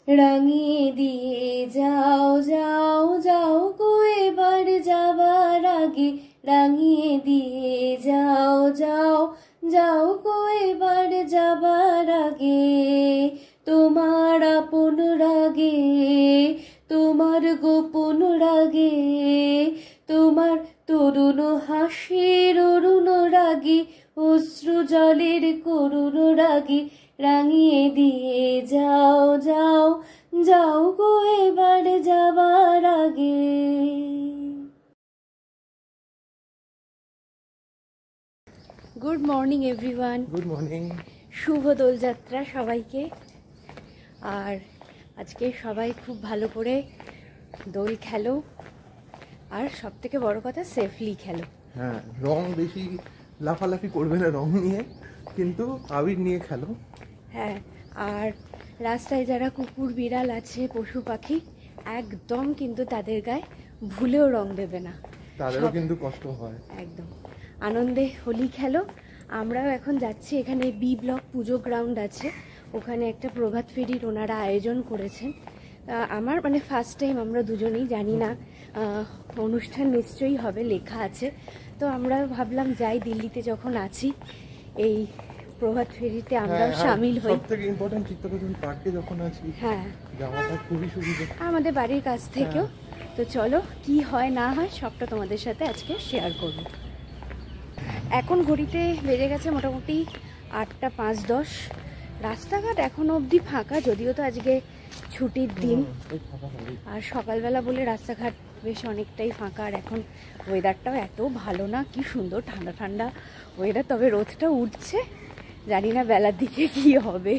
রাঙিয়ে দিয়ে যাও যাও যাও গো এবার যাবার আগে, রাঙিয়ে দিয়ে যাও যাও যাও গো এবার যাবার আগে। তোমার আপন রাগে, তোমার গোপন রাগে, তোমার তরুণ হাসির অরুণ রাগে, অশ্রু জলের করুণ রাগে, রাঙিয়ে দিয়ে যাও যাও যাও গো এবার যাবার আগে। Good morning everyone. Good morning. শুভ দোলযাত্রা সবাইকে। আর আজকে সবাই খুব ভালো করে দোল খেলো, আর সব থেকে বড় কথা সেফলি খেলো। হ্যাঁ, রং বেশি লাফালাফি করবে না রং নিয়ে, কিন্তু আবির নিয়ে খেলো। হ্যাঁ, আর রাস্তায় যারা কুকুর বিড়াল আছে, পশু পাখি, একদম কিন্তু তাদের গায়ে ভুলেও রং দেবে না, তাদেরও কিন্তু কষ্ট হয়। একদম আনন্দে হোলি খেলো। আমরাও এখন যাচ্ছি, এখানে বি ব্লক পুজো গ্রাউন্ড আছে, ওখানে একটা প্রভাত ফেরির ওনারা আয়োজন করেছেন। আমার মানে ফার্স্ট টাইম, আমরা দুজনেই জানি না, অনুষ্ঠান নিশ্চয়ই হবে, লেখা আছে। তো আমরা ভাবলাম যাই, দিল্লিতে যখন আছি এই প্রভাত ফেরিতে আমরাও সামিল হই। সবথেকে ইম্পর্টেন্ট চিত্তকোণ পার্কে যখন আছি, হ্যাঁ, যাওয়াটা খুবই সুবিধা আমাদের বাড়ির কাছ থেকেও। তো চলো কি হয় না হয় সবটা তোমাদের সাথে আজকে শেয়ার করব। এখন ঘড়িতে বেজে গেছে মোটামুটি 8টা 5-10। রাস্তাঘাট এখনো অবধি ফাঁকা, যদিও তো আজকে ছুটির দিন, আর সকালবেলা বলে রাস্তাঘাট বেশ অনেকটাই ফাঁকা। আর এখন ওয়েদারটাও এত ভালো না, কি সুন্দর ঠান্ডা ঠান্ডা ওয়েদার, তবে রোদটা উঠছে, জানি না বেলার দিকে কি হবে।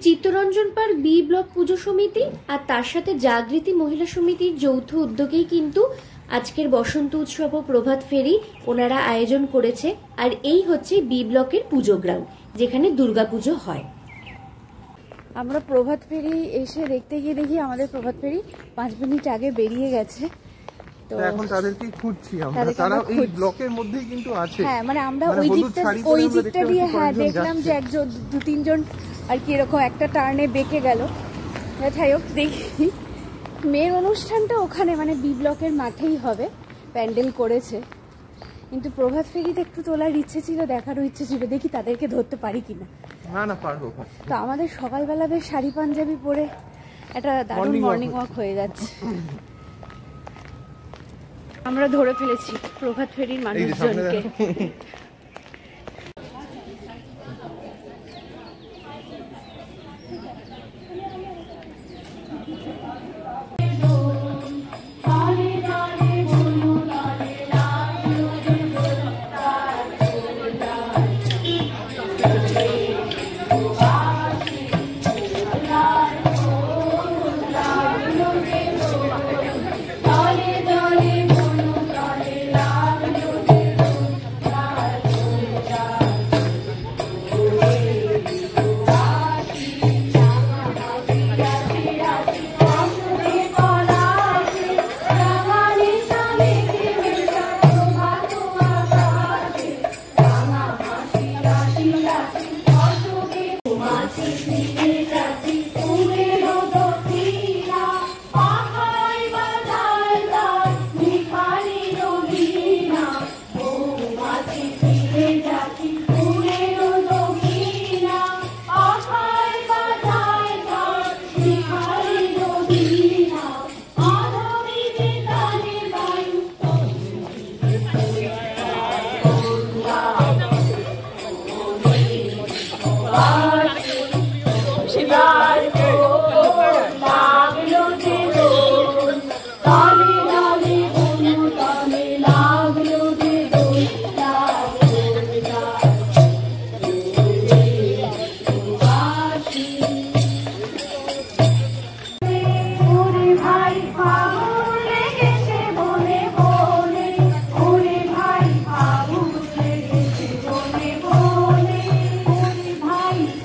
চিত্তরঞ্জন পার্ক বি ব্লক পুজো সমিতি আর তার সাথে জাগৃতি মহিলা সমিতির যৌথ উদ্যোগেই কিন্তু আজকের বসন্ত উৎসব ও প্রভাত ফেরি ওনারা আয়োজন করেছে। আর এই হচ্ছে বি ব্লকের পুজো গ্রাউন্ড, যেখানে দুর্গাপুজো হয়। আমরা প্রভাত ফেরি এসে দেখতে গিয়ে দেখি আমাদের প্রভাত ফেরি 5 মিনিট আগে বেরিয়ে গেছে। তো এখন তাদেরকে খুঁজছি আমরা, তারা এই ব্লকের মধ্যেই কিন্তু আছে। হ্যাঁ, মানে আমরা ওই দিকটা দিয়ে হ্যাঁ দেখলাম যে 2-3 জন আর কি এরকম একটা টার্নে বেঁকে গেল। যাই হোক, দেখি মেয়ের অনুষ্ঠানটা ওখানে মানে বি ব্লকের মাঠেই হবে, প্যান্ডেল করেছে। কিন্তু প্রভাত ফেরিতে একটু তোলার ইচ্ছে ছিল, দেখারও ইচ্ছে ছিল, দেখি তাদেরকে ধরতে পারি কিনা। না পারবো। তো আমাদের সকালবেলা বেশ শাড়ি পাঞ্জাবি পরে একটা দারুণ মর্নিং ওয়াক হয়ে যাচ্ছে। আমরা ধরে ফেলেছি প্রভাত ফেরির মানুষজনকে।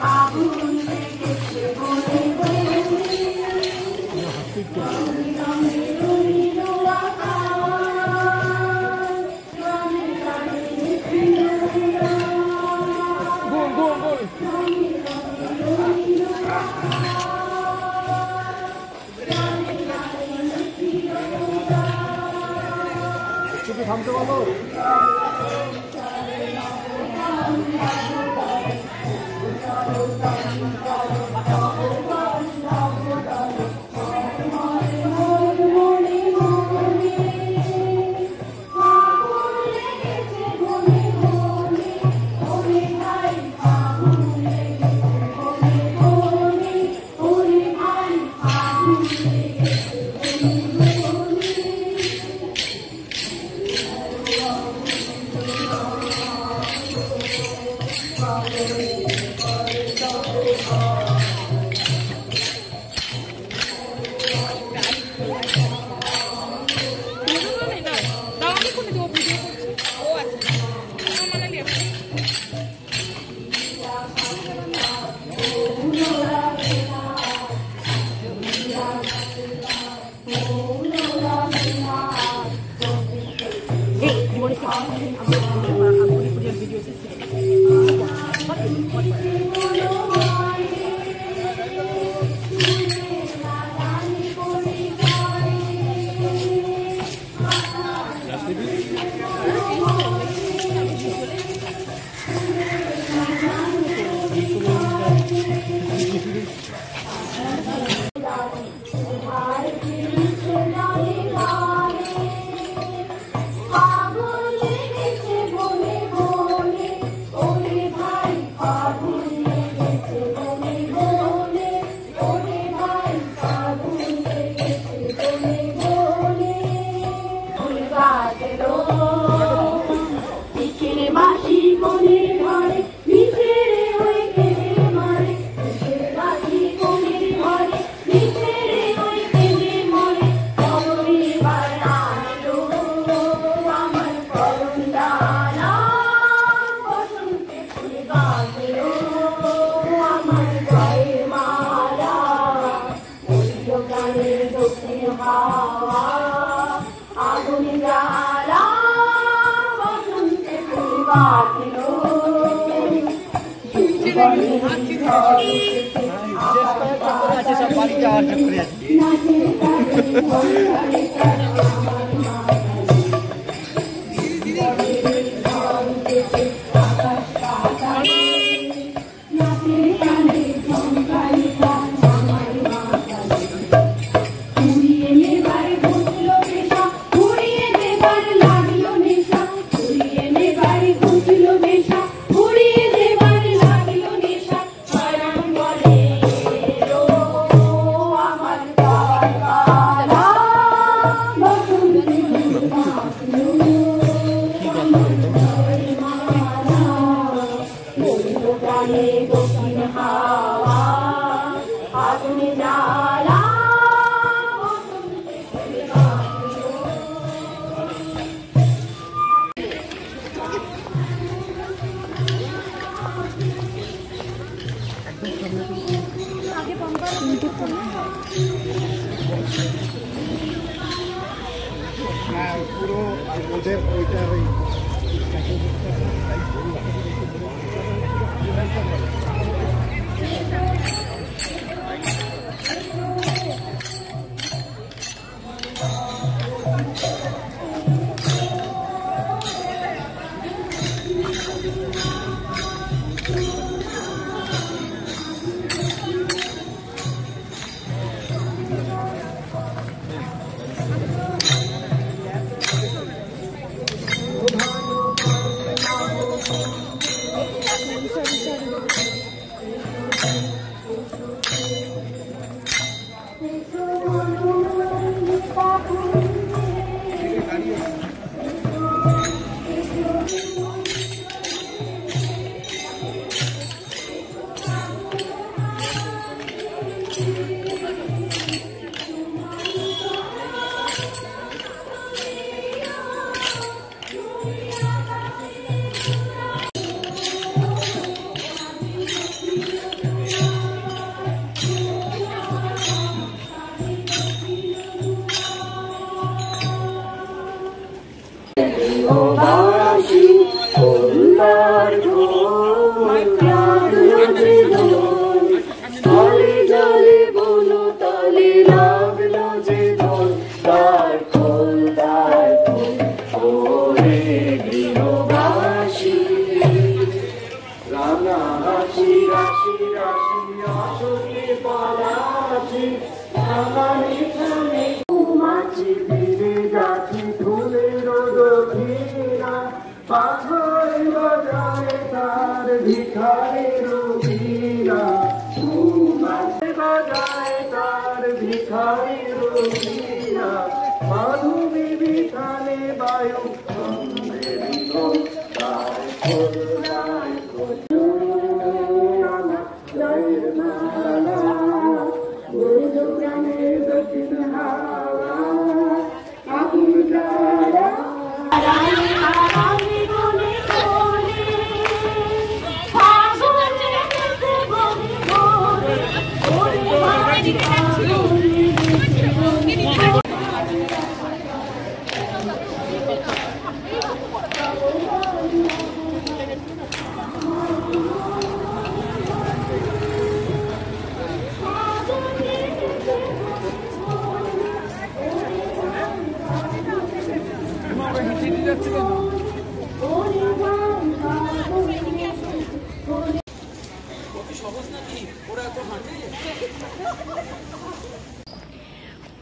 Babu নামতে বলো।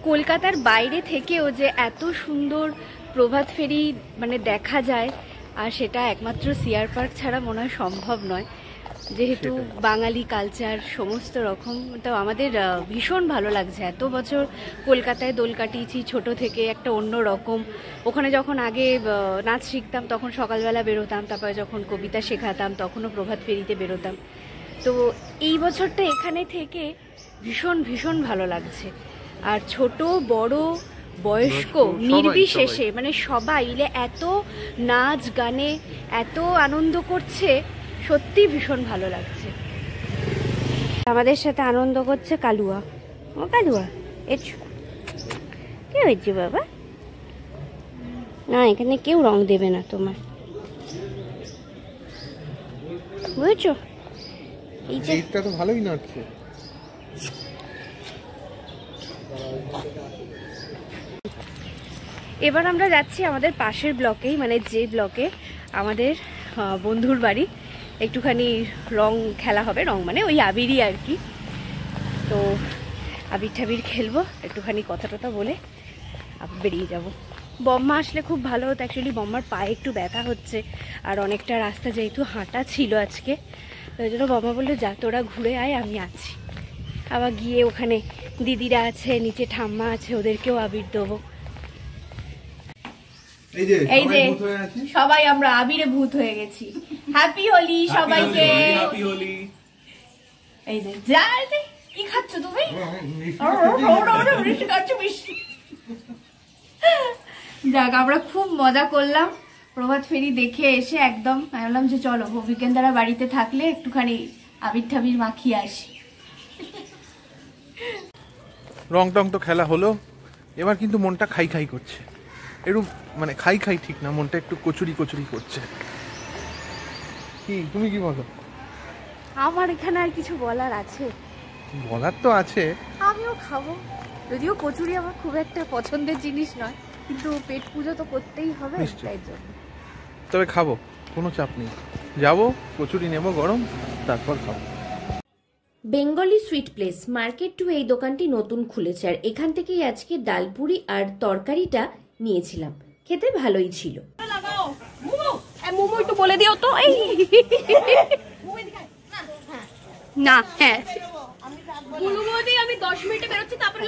কলকাতার বাইরে থেকেও যে এত সুন্দর প্রভাত ফেরি মানে দেখা যায়, আর সেটা একমাত্র সিআর পার্ক ছাড়া মনে হয় সম্ভব নয়, যেহেতু বাঙালি কালচার সমস্ত রকম। তো আমাদের ভীষণ ভালো লাগছে। এত বছর কলকাতায় দোল কাটিয়েছি ছোট থেকে, একটা অন্য রকম। ওখানে যখন আগে নাচ শিখতাম তখন সকালবেলা বেরোতাম, তারপরে যখন কবিতা শেখাতাম তখনও প্রভাত ফেরিতে বেরোতাম। তো এই বছরটা এখানে থেকে ভীষণ ভীষণ ভালো লাগছে। আর ছোট বড় বয়স্ক নির্বিশেষে মানে সবাই মিলে এত নাচ গানে এত আনন্দ করছে, সত্যি ভীষণ ভালো লাগছে। আমাদের সাথে আনন্দ করছে কালুয়া। ও কালুয়া, এসো। কে হয়েছে বাবা? না, এখানে কেউ রং দেবে না তোমার, বুঝেছো? এইটা তো ভালোই নাচছে। এবার আমরা যাচ্ছি আমাদের পাশের ব্লকেই, মানে যে ব্লকে আমাদের বন্ধুর বাড়ি, একটুখানি রং খেলা হবে। রং মানে ওই আবিরই আর কি। তো আবির ঠাবির খেলবো, একটুখানি কথা টথা বলে বেরিয়ে যাব। বম্মা আসলে খুব ভালো হতো। অ্যাকচুয়ালি বম্মার পায়ে একটু ব্যথা হচ্ছে, আর অনেকটা রাস্তা যেহেতু হাঁটা ছিল আজকে, ওই জন্য বম্মা বললো যা তোরা ঘুরে আয়, আমি আছি। আবার গিয়ে ওখানে দিদিরা আছে, নিচে ঠাম্মা আছে, ওদেরকেও আবির দেবো। এই যে সবাই আমরা আবিরে ভূত হয়ে গেছি। হ্যাপি হোলি সবাইকে। এই যে যা, কি খাচ্ছ তুমি? যাক, আমরা খুব মজা করলাম প্রভাত ফেরি দেখে এসে। একদম আমি বললাম যে চলো বিকেন্দারা বাড়িতে থাকলে একটুখানি আবির ঠাবির মাখিয়ে আসি। রং টং তো খেলা হলো, এবার কিন্তু মনটা খাই খাই করছে। একটু মানে খাই খাই ঠিক না, মনটা একটু কচুরি কচুরি করছে। কি তুমি কি বলো? আমার এখানে আর কিছু বলার আছে? বলার তো আছে, আমিও খাবো। যদিও কচুরি আমার খুব একটা পছন্দের জিনিস নয়, কিন্তু পেট পুজো তো করতেই হবে, তাই জন্য। তবে খাবো, কোনো চাপ নেই। যাবো, কচুরি নেবো গরম, তারপর খাবো। Bengali sweet place market to এই দোকানটি নতুন খুলেছে, আর এখান থেকেই আজকে ডালপুরি আর তরকারিটা নিয়েছিলাম। খেতে ভালোই ছিল। মোমো একটু বলে দিও তো। এই না, হ্যাঁ আমি 10 মিনিটে বেরোচ্ছি, তারপরে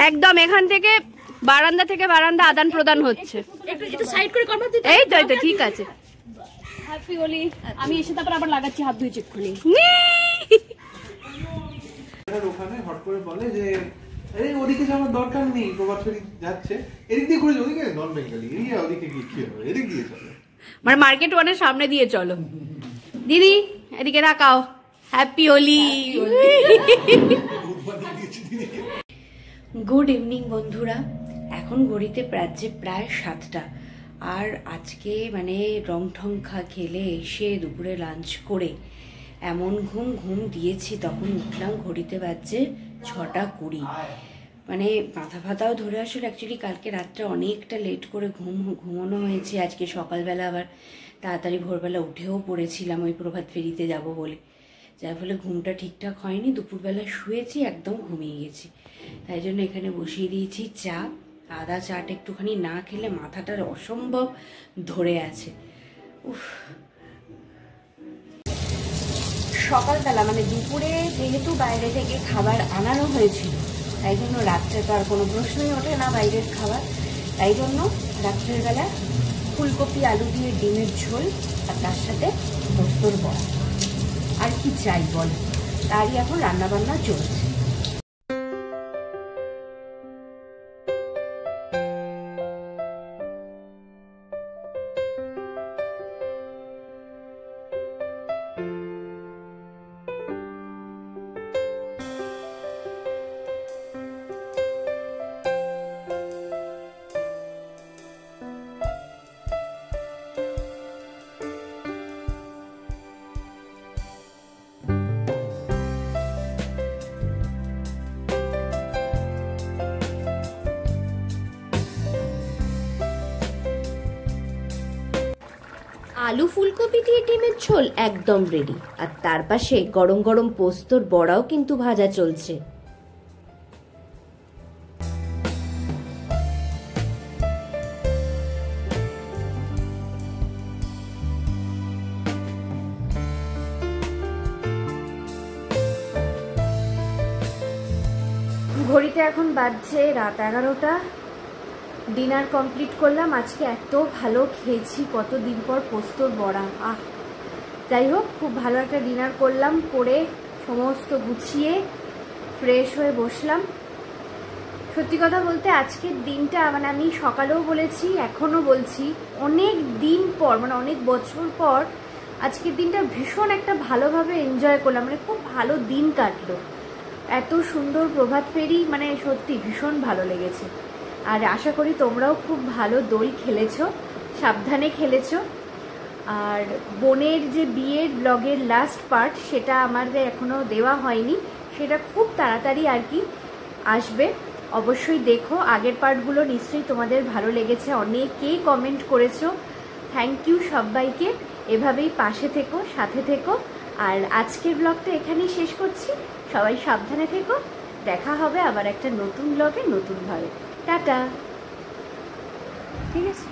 একদম এখান থেকে বারান্দা থেকে বারান্দা আদান প্রদান হচ্ছে। একটু সাইড করে করবা। এই তো ঠিক আছে। হ্যাপি হোলি। আমি এসে তারপর আবার লাগাচ্ছি হাত ধুয়ে চেকখানি। ওখানে হট করে বলে যে আরে ওদিকে যাওয়ার দরকার নেই, প্রভাত ফেরি যাচ্ছে, এদিক দিয়ে ঘুরে ওদিকে নন বেঙ্গলি এরিয়া, ওদিকে গিয়ে কি হবে, এদিক দিয়ে চলো, মানে মার্কেট ওয়ানের সামনে দিয়ে চলো। দিদি এদিকে রাখাও। হ্যাপি হোলি। গুড ইভিনিং বন্ধুরা। এখন ঘড়িতে বাজছে প্রায় 7টা। আর আজকে মানে রং ঠং খেলে এসে দুপুরে লাঞ্চ করে এমন ঘুম দিয়েছি, তখন উঠলাম ঘড়িতে বাজছে 6:20। মানে মাথা ফাতাও ধরে আসলে। অ্যাকচুয়ালি কালকে রাত্রে অনেকটা লেট করে ঘুমানো হয়েছে। আজকে সকালবেলা আবার তাড়াতাড়ি ভোরবেলা উঠেও পড়েছিলাম ওই প্রভাত ফেরিতে যাব বলে, যার ফলে ঘুমটা ঠিকঠাক হয়নি। দুপুরবেলা শুয়েছি, একদম ঘুমিয়ে গেছি। তাই জন্য এখানে বসিয়ে দিয়েছি চা। আদা চাটা একটুখানি না খেলে মাথাটার অসম্ভব ধরে আছে। উফ, সকালবেলা মানে দুপুরে যেহেতু বাইরে থেকে খাবার আনানো হয়েছিল, তাই জন্য রাত্রে তো আর কোনো প্রশ্নই ওঠে না বাইরের খাবার। তাই জন্য রাত্রের বেলা ফুলকপি আলু দিয়ে ডিমের ঝোল, আর তার সাথে পোস্তর বড়া। আর কি চাই বল, তারই এখন রান্নাবান্না চলছে। আলু ফুলকপি দিয়ে ডিমের ঝোল একদম রেডি, আর তার পাশে গরম গরম পোস্তর বড়াও কিন্তু ভাজা চলছে। ঘড়িতে এখন বাজছে রাত 11টা। ডিনার কমপ্লিট করলাম। আজকে এত ভালো খেয়েছি, কতদিন পর পোস্তর বড়া। যাই হোক, খুব ভালো একটা ডিনার করলাম, করে সমস্ত গুছিয়ে ফ্রেশ হয়ে বসলাম। সত্যি কথা বলতে আজকের দিনটা মানে আমি সকালেও বলেছি, এখনও বলছি, অনেক দিন পর মানে অনেক বছর পর আজকের দিনটা ভীষণ একটা ভালোভাবে এনজয় করলাম, মানে খুব ভালো দিন কাটলো। এত সুন্দর প্রভাত ফেরি, মানে সত্যি ভীষণ ভালো লেগেছে। আর আশা করি তোমরাও খুব ভালো দোল খেলেছো, সাবধানে খেলেছো। আর বোনের যে বিয়ের ব্লগের লাস্ট পার্ট, সেটা আমাদের এখনও দেওয়া হয়নি, সেটা খুব তাড়াতাড়ি আর কি আসবে। অবশ্যই দেখো, আগের পার্টগুলো নিশ্চয়ই তোমাদের ভালো লেগেছে, অনেকেই কমেন্ট করেছো। থ্যাংক ইউ সবাইকে, এভাবেই পাশে থেকো, সাথে থেকো। আর আজকের ব্লগটা এখানেই শেষ করছি। সবাই সাবধানে থেকো, দেখা হবে আবার একটা নতুন ব্লগে নতুনভাবে। টাটা। ঠিক আছে।